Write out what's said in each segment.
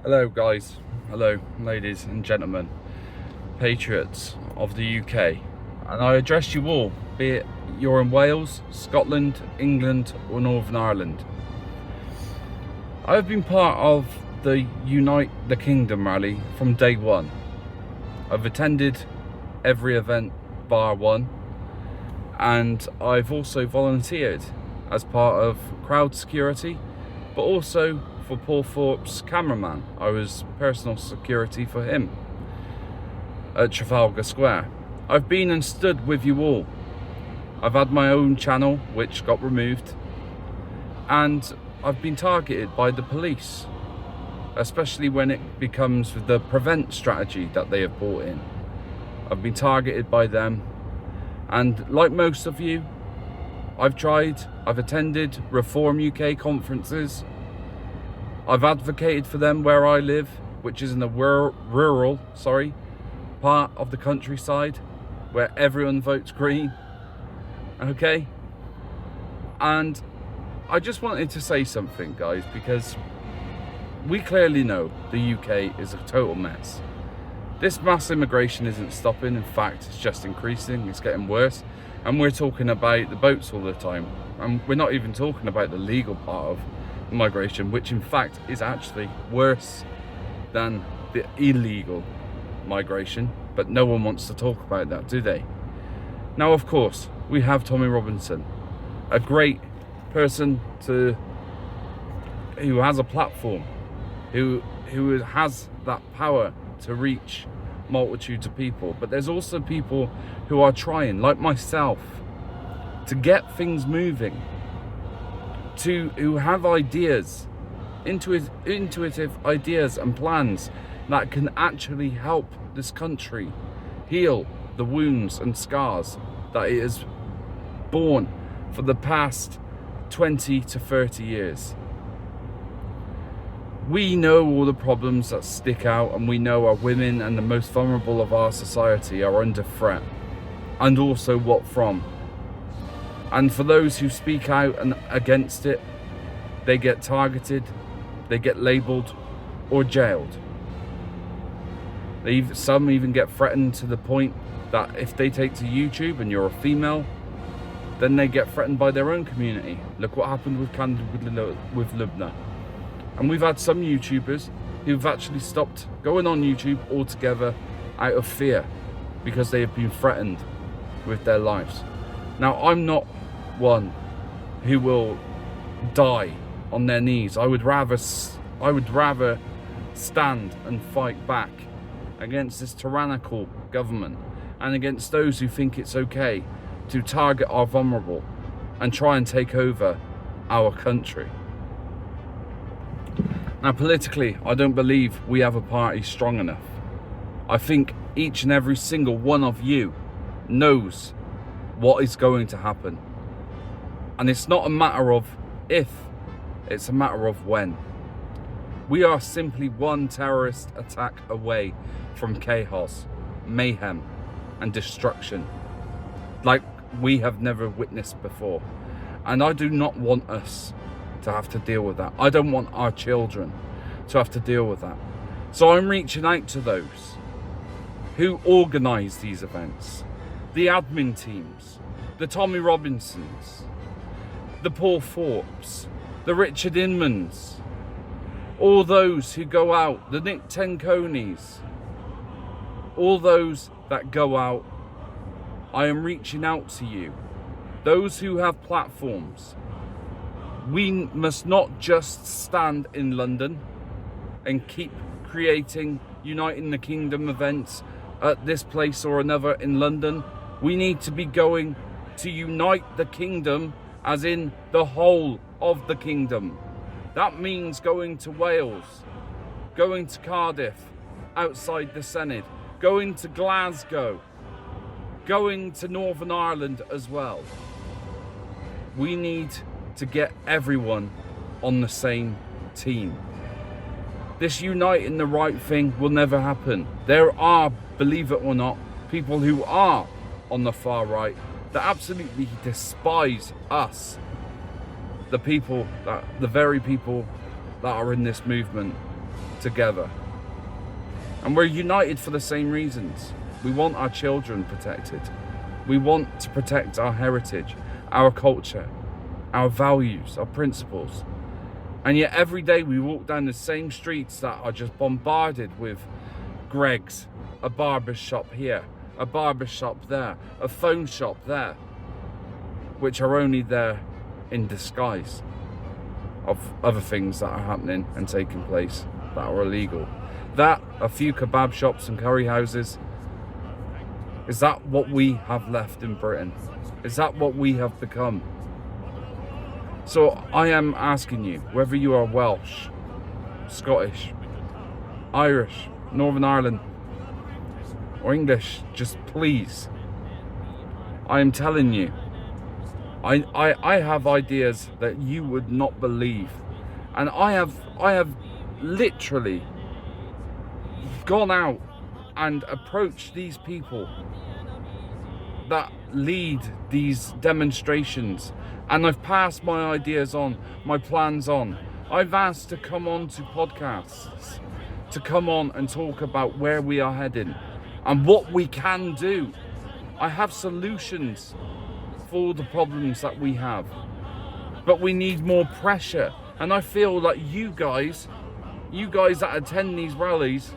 Hello guys, hello ladies and gentlemen, Patriots of the UK, and I address you all, be it you're in Wales, Scotland, England or Northern Ireland. I've been part of the Unite the Kingdom rally from day one. I've attended every event bar one, and I've also volunteered as part of crowd security, but also for Paul Thorpe's cameraman. I was personal security for him at Trafalgar Square. I've been and stood with you all. I've had my own channel which got removed, and I've been targeted by the police, especially when it becomes the prevent strategy that they have brought in. I've been targeted by them, and like most of you, I've attended Reform UK conferences. I've advocated for them where I live, which is in the rural part of the countryside where everyone votes green. Okay? And I just wanted to say something, guys, because we clearly know the UK is a total mess. This mass immigration isn't stopping. In fact, it's just increasing. It's getting worse. And we're talking about the boats all the time. And we're not even talking about the legal part of migration, which in fact is actually worse than the illegal migration. But no one wants to talk about that, do they? Now, of course, we have Tommy Robinson, a great person who has a platform, who has that power to reach multitudes of people. But there's also people who are trying, like myself, to get things moving, who have ideas, intuitive ideas and plans that can actually help this country heal the wounds and scars that it has borne for the past 20 to 30 years. We know all the problems that stick out, and we know our women and the most vulnerable of our society are under threat, and also what from. And for those who speak out and against it, they get targeted, they get labelled or jailed. Some even get threatened to the point that if they take to YouTube and you're a female, then they get threatened by their own community. Look what happened with Lubna. And we've had some YouTubers who've actually stopped going on YouTube altogether out of fear because they have been threatened with their lives. Now, I'm not one who will die on their knees. I would rather stand and fight back against this tyrannical government and against those who think it's okay to target our vulnerable and try and take over our country. Now, politically, I don't believe we have a party strong enough. I think each and every single one of you knows what is going to happen. And it's not a matter of if, it's a matter of when. We are simply one terrorist attack away from chaos, mayhem, and destruction like we have never witnessed before. And I do not want us to have to deal with that. I don't want our children to have to deal with that. So I'm reaching out to those who organise these events, the admin teams, the Tommy Robinsons, the Paul Thorpes, the Richard Inmans, all those who go out, the Nick Tenconis, all those that go out. I am reaching out to you, those who have platforms. We must not just stand in London and keep creating Uniting the Kingdom events at this place or another in London. We need to be going to unite the kingdom, as in the whole of the kingdom. That means going to Wales, going to Cardiff, outside the Senedd, going to Glasgow, going to Northern Ireland as well. We need to get everyone on the same team. This uniting the right thing will never happen. There are, believe it or not, people who are on the far right that absolutely despise us, the very people that are in this movement, together. And we're united for the same reasons. We want our children protected. We want to protect our heritage, our culture, our values, our principles. And yet every day we walk down the same streets that are just bombarded with Greg's, a barber shop here, a barber shop there, a phone shop there, which are only there in disguise of other things that are happening and taking place that are illegal. That, a few kebab shops and curry houses, is that what we have left in Britain? Is that what we have become? So I am asking you, whether you are Welsh, Scottish, Irish, Northern Ireland, or English, just please, I am telling you, I have ideas that you would not believe. And I have literally gone out and approached these people that lead these demonstrations, and I've passed my ideas on, my plans on. I've asked to come on to podcasts, to come on and talk about where we are heading and what we can do. I have solutions for the problems that we have, but we need more pressure. And I feel like you guys that attend these rallies,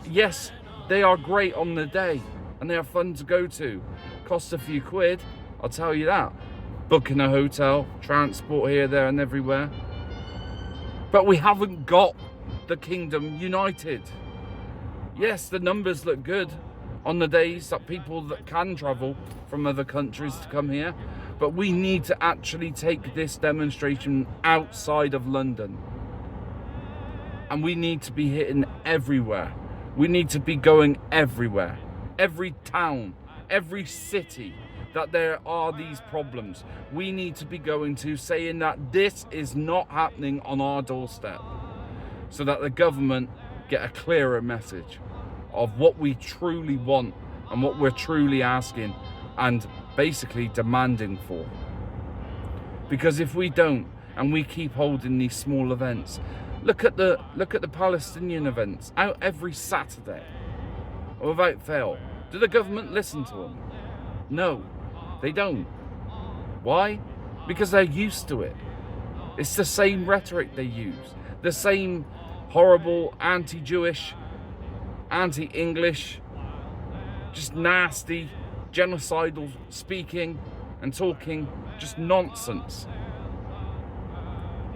yes, they are great on the day and they are fun to go to. Cost a few quid, I'll tell you that. Booking a hotel, transport here, there and everywhere. But we haven't got the kingdom united. Yes, the numbers look good on the days that people that can travel from other countries to come here, but we need to actually take this demonstration outside of London. And we need to be hitting everywhere. We need to be going everywhere. Every town, every city that there are these problems, we need to be going to, saying that this is not happening on our doorstep, so that the government get a clearer message of what we truly want and what we're truly asking and basically demanding for. Because if we don't, and we keep holding these small events, look at the Palestinian events out every Saturday without fail. Do the government listen to them? No, they don't. Why? Because they're used to it. It's the same rhetoric they use, the same horrible anti-Jewish, anti-English, just nasty, genocidal speaking and talking, just nonsense.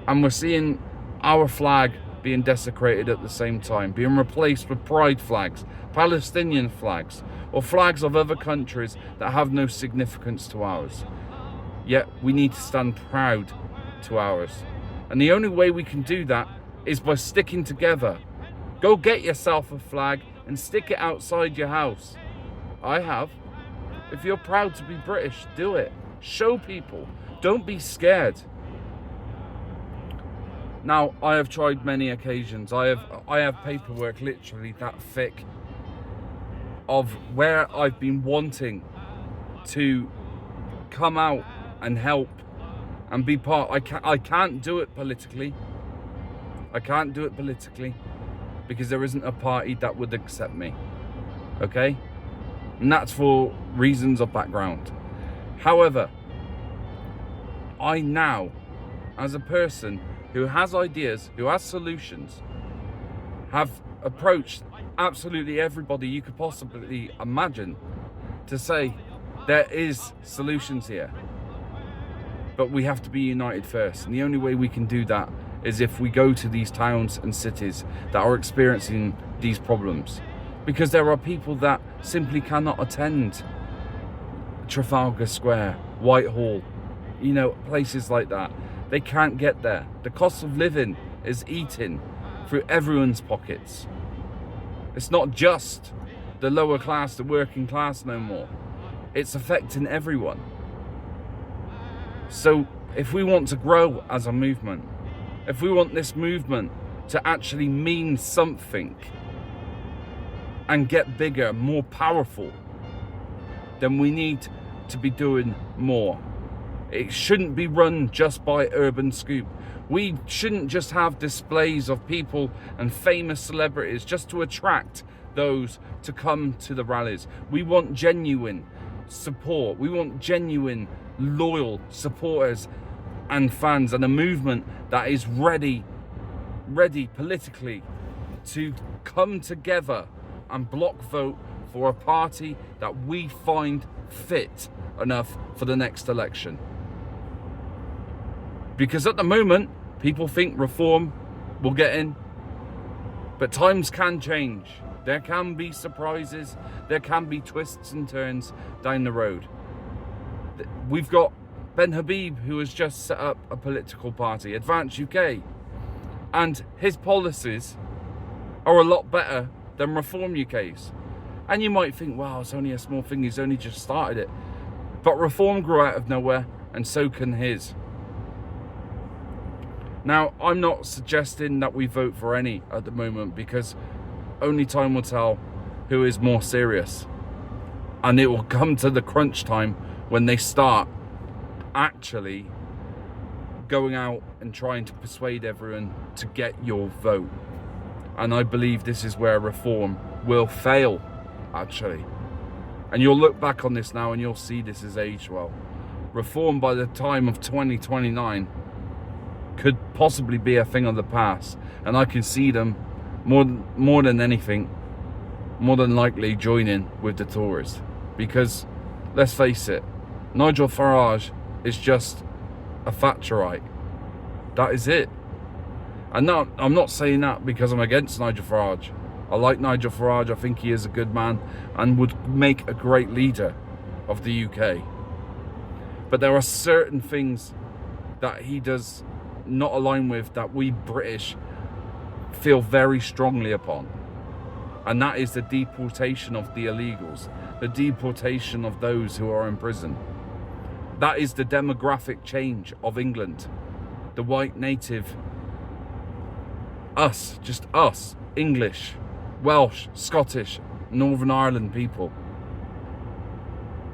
And we're seeing our flag being desecrated at the same time, being replaced with pride flags, Palestinian flags, or flags of other countries that have no significance to ours. Yet we need to stand proud to ours. And the only way we can do that is by sticking together. Go get yourself a flag and stick it outside your house. I have. If you're proud to be British, do it. Show people. Don't be scared. Now, I have tried many occasions. I have paperwork literally that thick of where I've been wanting to come out and help and be part. I can't do it politically. I can't do it politically because there isn't a party that would accept me. Okay? And that's for reasons of background. However, I now, as a person who has ideas, who has solutions, have approached absolutely everybody you could possibly imagine to say there is solutions here. But we have to be united first. And the only way we can do that is if we go to these towns and cities that are experiencing these problems. Because there are people that simply cannot attend Trafalgar Square, Whitehall, places like that. They can't get there. The cost of living is eating through everyone's pockets. It's not just the lower class, the working class no more. It's affecting everyone. So if we want to grow as a movement, if we want this movement to actually mean something and get bigger, more powerful, then we need to be doing more. It shouldn't be run just by Urban Scoop. We shouldn't just have displays of people and famous celebrities just to attract those to come to the rallies. We want genuine support. We want genuine, loyal supporters and fans, and a movement that is ready politically to come together and block vote for a party that we find fit enough for the next election. Because at the moment, people think reform will get in, but times can change. There can be surprises, there can be twists and turns down the road. We've got Ben Habib, who has just set up a political party, Advance UK, and his policies are a lot better than Reform UK's. And you might think, wow, it's only a small thing, he's only just started it. But Reform grew out of nowhere, and so can his. Now, I'm not suggesting that we vote for any at the moment, because only time will tell who is more serious. And it will come to the crunch time when they start actually going out and trying to persuade everyone to get your vote. And I believe this is where Reform will fail, actually. And you'll look back on this now and you'll see this has aged well. Reform by the time of 2029 could possibly be a thing of the past. And I can see them more than anything, more than likely joining with the Tories. Because, let's face it, Nigel Farage is just a Thatcherite. That is it. And no, I'm not saying that because I'm against Nigel Farage. I like Nigel Farage. I think he is a good man and would make a great leader of the UK. But there are certain things that he does not align with that we British feel very strongly upon. And that is the deportation of the illegals, the deportation of those who are in prison. That is the demographic change of England. The white native, us, just us, English, Welsh, Scottish, Northern Ireland people.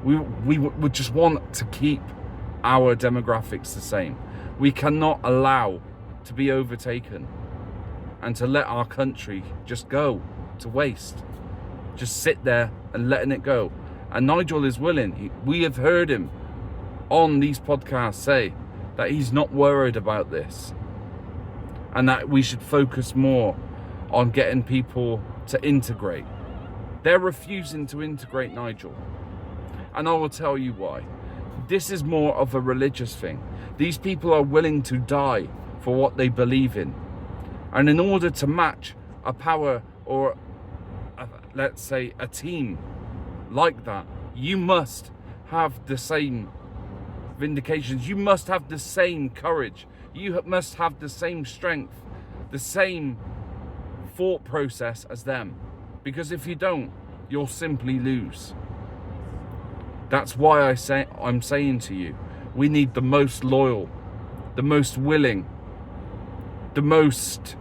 We would just want to keep our demographics the same. We cannot allow to be overtaken and to let our country just go to waste. Just sit there and letting it go. And Nigel is willing. We have heard him on these podcasts say that he's not worried about this and that we should focus more on getting people to integrate. They're refusing to integrate Nigel, and I will tell you why. This is more of a religious thing. These people are willing to die for what they believe in, and in order to match a power or let's say a team like that, you must have the same vindications, you must have the same courage, you must have the same strength, the same thought process as them, because if you don't, you'll simply lose. That's why I'm saying to you, we need the most loyal, the most willing, the most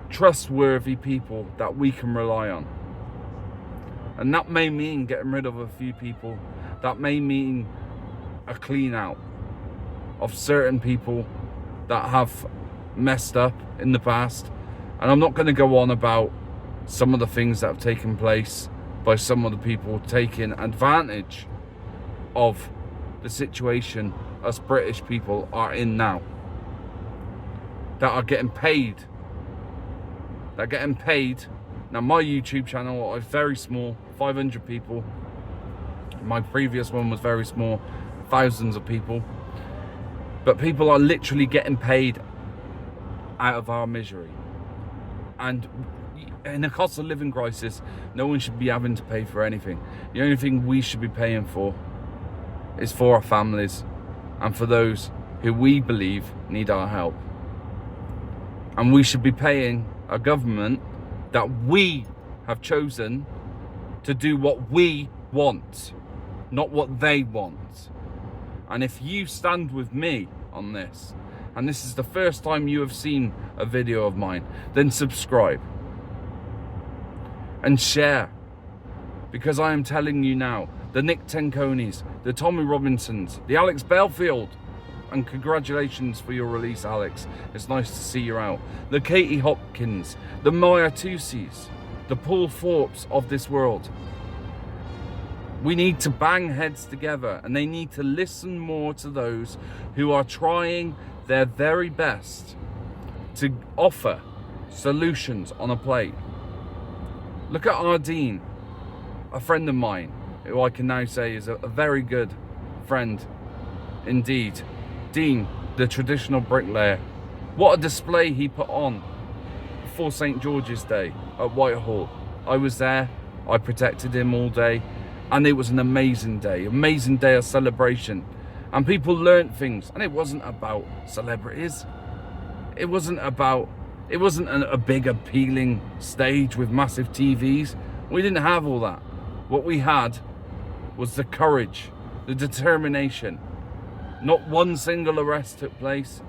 trustworthy people that we can rely on. And that may mean getting rid of a few people. That may mean a clean out of certain people that have messed up in the past. And I'm not going to go on about some of the things that have taken place by some of the people taking advantage of the situation us British people are in now, that are getting paid. They're getting paid. Now, my YouTube channel is very small, 500 people. My previous one was very small, thousands of people. But people are literally getting paid out of our misery. And in a cost of living crisis, no one should be having to pay for anything. The only thing we should be paying for is for our families and for those who we believe need our help. And we should be paying a government that we have chosen to do what we want, not what they want. And if you stand with me on this, and this is the first time you have seen a video of mine, then subscribe and share, because I am telling you now, the Nick Tenconis, the Tommy Robinsons, the Alex Belfield, and congratulations for your release, Alex. It's nice to see you out. The Katie Hopkins, the Maya Tusis, the Paul Forbes of this world. We need to bang heads together, and they need to listen more to those who are trying their very best to offer solutions on a plate. Look at Ardeen, a friend of mine, who I can now say is a very good friend indeed. Dean, the traditional bricklayer. What a display he put on for St. George's Day at Whitehall. I was there, I protected him all day, and it was an amazing day of celebration. And people learnt things, and it wasn't about celebrities. It wasn't a big appealing stage with massive TVs. We didn't have all that. What we had was the courage, the determination. Not one single arrest took place.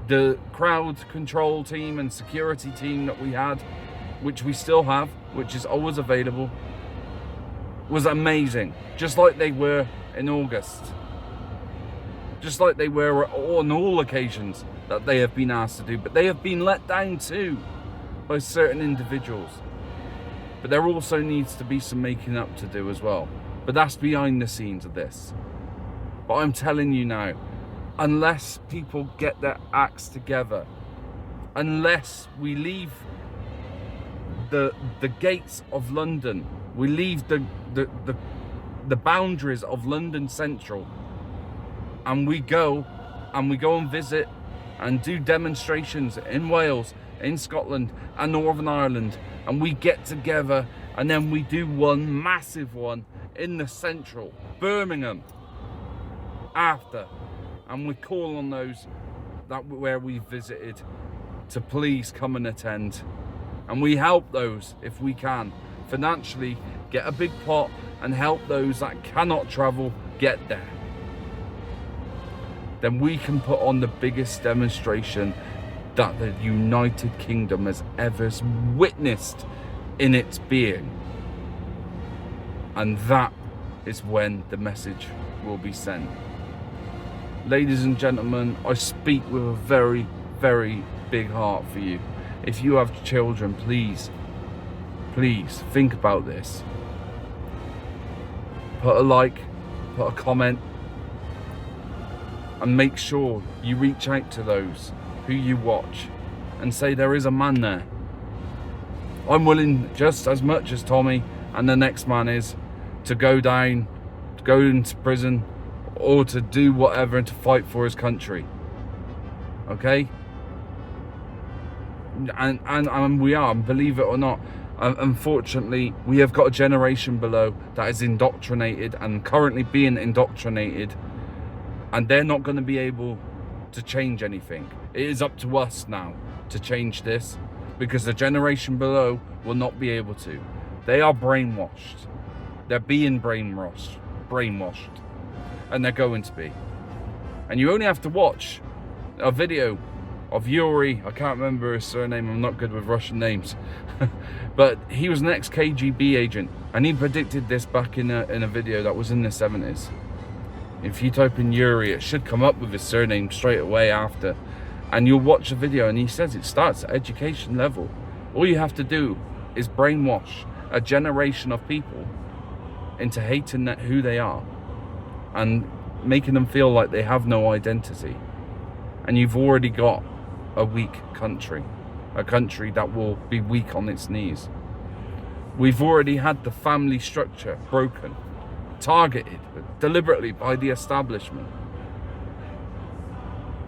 The crowd control team and security team that we had, which we still have, which is always available, was amazing. Just like they were in August. Just like they were on all occasions that they have been asked to do. But they have been let down too by certain individuals. But there also needs to be some making up to do as well. But that's behind the scenes of this. But I'm telling you now, unless people get their acts together, unless we leave the gates of London, we leave the boundaries of London Central, and we go and visit and do demonstrations in Wales, in Scotland and Northern Ireland, and we get together and then we do one massive one in the central, Birmingham, after, and we call on those where we visited to please come and attend, and we help those if we can financially, get a big pot and help those that cannot travel get there. Then we can put on the biggest demonstration that the United Kingdom has ever witnessed in its being. And that is when the message will be sent. Ladies and gentlemen, I speak with a very, very big heart for you. If you have children, please think about this. Put a like, put a comment, and make sure you reach out to those who you watch and say there is a man there. I'm willing just as much as Tommy and the next man is to go down, to go into prison, or to do whatever and to fight for his country. Okay? And we are, believe it or not, unfortunately, we have got a generation below that is indoctrinated and currently being indoctrinated, and they're not going to be able to change anything. It is up to us now to change this, because the generation below will not be able to. They are brainwashed. They're being brainwashed, and they're going to be. And you only have to watch a video of Yuri, I can't remember his surname, I'm not good with Russian names, but he was an ex-KGB agent, and he predicted this back in a video that was in the 70s. If you type in Yuri, it should come up with his surname straight away after, and you'll watch the video, and he says it starts at education level. All you have to do is brainwash a generation of people into hating who they are and making them feel like they have no identity. And you've already got a weak country, a country that will be weak on its knees. We've already had the family structure broken, targeted deliberately by the establishment.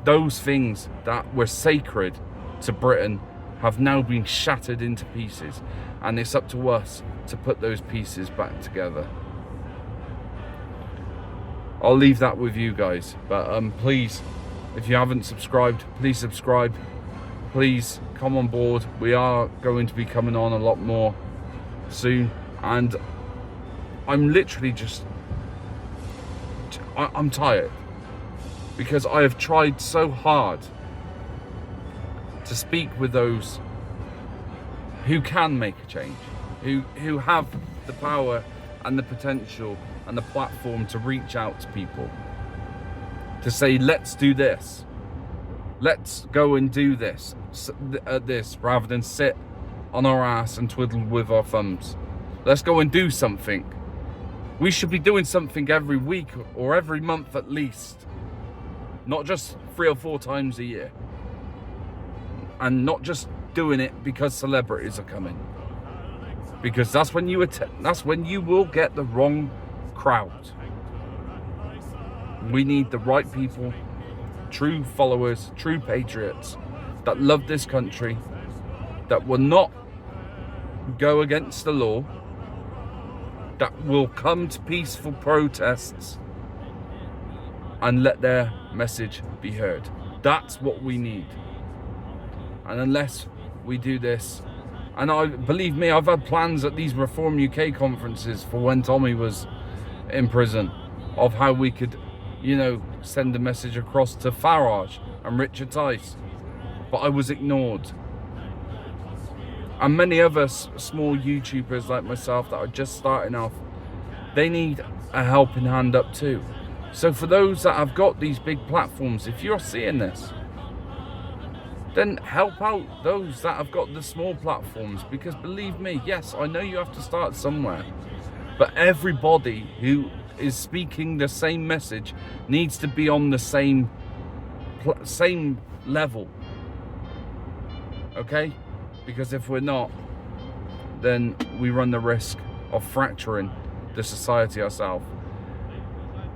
Those things that were sacred to Britain have now been shattered into pieces, and it's up to us to put those pieces back together. I'll leave that with you guys, but please, if you haven't subscribed, please subscribe. Please come on board. We are going to be coming on a lot more soon, and I'm literally I'm tired, because I have tried so hard to speak with those who can make a change, who have the power and the potential and the platform to reach out to people. to say, let's do this. Let's go and do this, rather than sit on our ass and twiddle with our thumbs. Let's go and do something. We should be doing something every week or every month at least. Not just 3 or 4 times a year. And not just doing it because celebrities are coming. Because that's when you will get the wrong crowd. We need the right people, true followers, true patriots that love this country, that will not go against the law, that will come to peaceful protests and let their message be heard. That's what we need. And unless we do this, and believe me, I've had plans at these Reform UK conferences for when Tommy was in prison, of how we could, send a message across to Farage and Richard Tice. But I was ignored. And many other small YouTubers like myself that are just starting off, they need a helping hand up too. So for those that have got these big platforms, if you're seeing this, then help out those that have got the small platforms. Because believe me, yes, I know you have to start somewhere, but everybody who is speaking the same message needs to be on the same level. Okay? Because if we're not, then we run the risk of fracturing the society ourselves.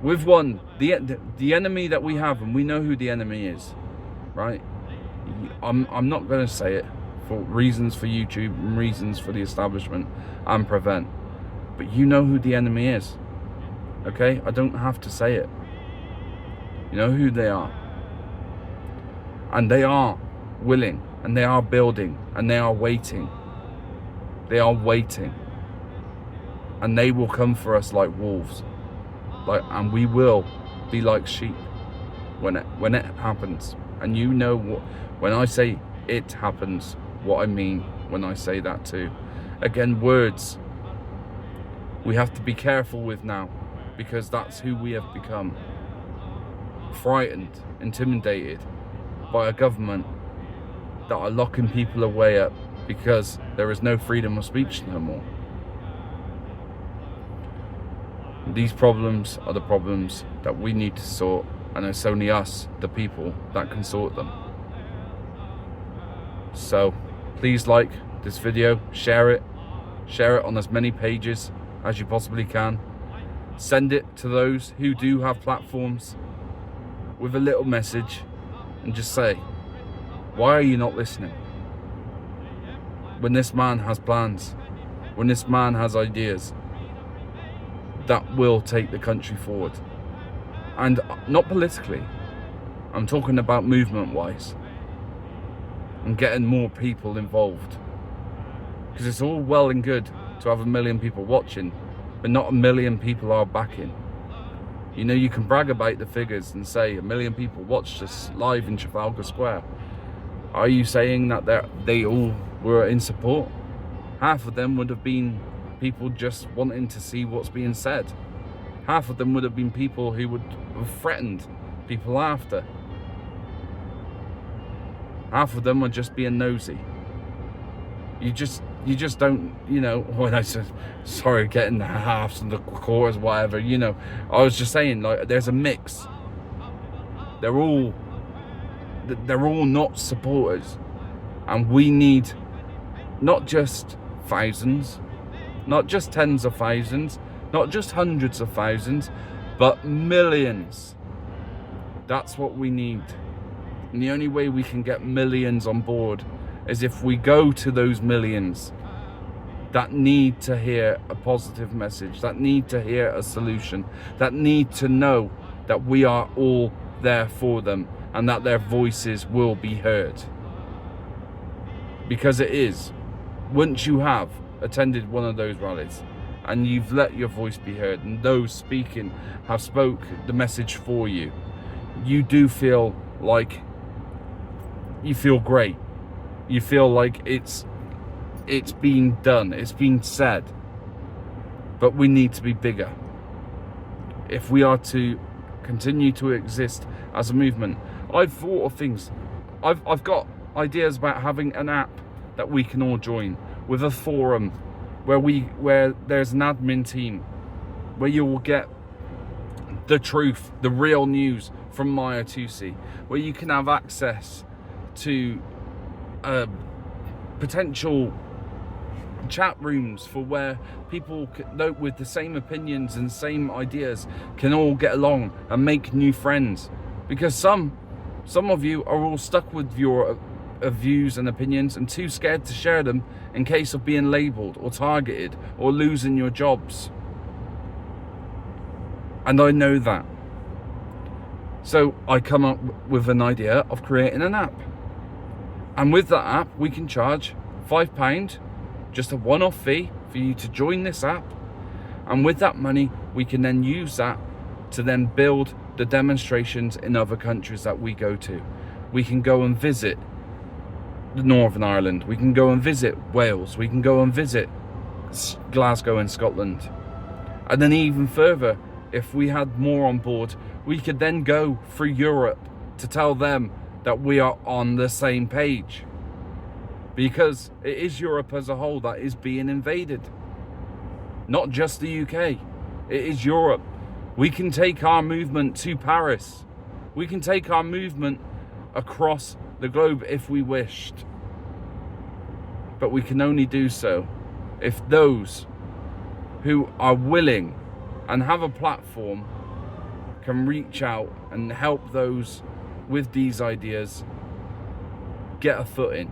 We've won. The enemy that we have, and we know who the enemy is, right? I'm not going to say it for reasons for YouTube and reasons for the establishment and Prevent, but you know who the enemy is. Okay? I don't have to say it. You know who they are. And they are willing, and they are building, and they are waiting. They are waiting. And they will come for us like wolves. And we will be like sheep when it happens. And you know what, when I say it happens, what I mean when I say that too. Again, words we have to be careful with now, because that's who we have become. Frightened, intimidated by a government that are locking people away up because there is no freedom of speech no more. These problems are the problems that we need to sort, and it's only us, the people, that can sort them. So please like this video, share it on as many pages as you possibly can. Send it to those who do have platforms with a little message, and just say, why are you not listening? When this man has plans, when this man has ideas that will take the country forward. And not politically, I'm talking about movement wise, and getting more people involved. Because it's all well and good to have 1 million people watching, but not 1 million people are backing. You can brag about the figures and say 1 million people watched us live in Trafalgar Square. Are you saying that they all were in support? Half of them would have been people just wanting to see what's being said. Half of them would have been people who would have threatened people after. Half of them are just being nosy. You just don't, when I said, sorry, getting the halves and the quarters, whatever, I was just saying, like, there's a mix. They're all not supporters. And we need not just thousands, not just tens of thousands, not just hundreds of thousands, but millions. That's what we need. And the only way we can get millions on board is if we go to those millions that need to hear a positive message, that need to hear a solution, that need to know that we are all there for them and that their voices will be heard. Because it is. Once you have attended one of those rallies and you've let your voice be heard, and those speaking have spoke the message for you, you do feel like you feel great. You feel like it's been done, it's been said. But we need to be bigger. If we are to continue to exist as a movement. I've thought of things. I've got ideas about having an app that we can all join, with a forum where there's an admin team, where you will get the truth, the real news from Maya Tusi, where you can have access to potential chat rooms for where people with the same opinions and same ideas can all get along and make new friends. Because some of you are all stuck with your views and opinions and too scared to share them in case of being labelled or targeted or losing your jobs. And I know that. So I come up with an idea of creating an app. And with that app, we can charge £5, just a one-off fee for you to join this app. And with that money, we can then use that to then build the demonstrations in other countries that we go to. We can go and visit Northern Ireland. We can go and visit Wales. We can go and visit Glasgow in Scotland. And then even further, if we had more on board, we could then go through Europe to tell them that we are on the same page. Because it is Europe as a whole that is being invaded. Not just the UK. It is Europe. We can take our movement to Paris. We can take our movement across the globe if we wished. But we can only do so if those who are willing and have a platform can reach out and help those with these ideas get a foot in.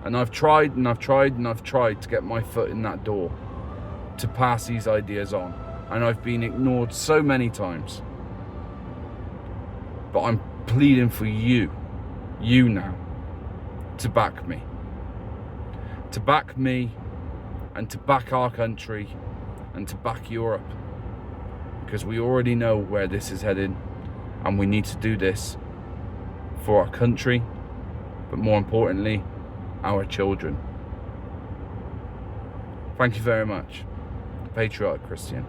And I've tried and I've tried and I've tried to get my foot in that door to pass these ideas on. And I've been ignored so many times. But I'm pleading for you now, to back me. To back me and to back our country and to back Europe. Because we already know where this is headed, and we need to do this for our country, but more importantly, our children. Thank you very much. Patriotic Christian.